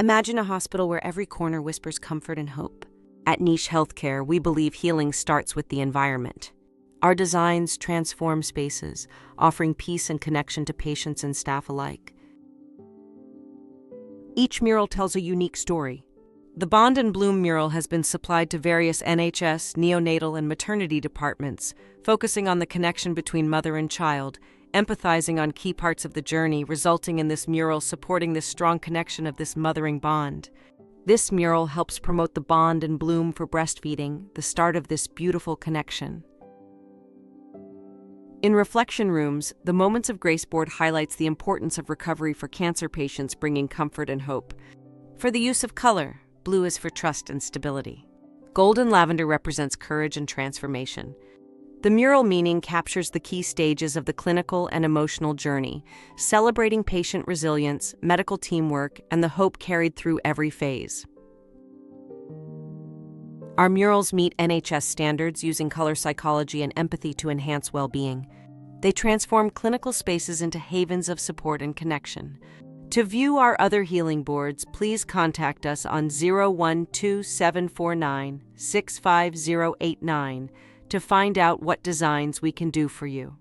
Imagine a hospital where every corner whispers comfort and hope. At Niche Healthcare, we believe healing starts with the environment. Our designs transform spaces, offering peace and connection to patients and staff alike. Each mural tells a unique story. The Bond and Bloom mural has been supplied to various NHS, neonatal, and maternity departments, focusing on the connection between mother and child, empathizing on key parts of the journey, resulting in this mural supporting this strong connection of this mothering bond. This mural helps promote the Bond and Bloom for breastfeeding, the start of this beautiful connection. In reflection rooms, the Moments of Grace board highlights the importance of recovery for cancer patients, bringing comfort and hope. For the use of color, blue is for trust and stability. Gold and lavender represents courage and transformation. The mural meaning captures the key stages of the clinical and emotional journey, celebrating patient resilience, medical teamwork, and the hope carried through every phase. Our murals meet NHS standards using color psychology and empathy to enhance well-being. They transform clinical spaces into havens of support and connection. To view our other healing boards, please contact us on 012-749-65089 to find out what designs we can do for you.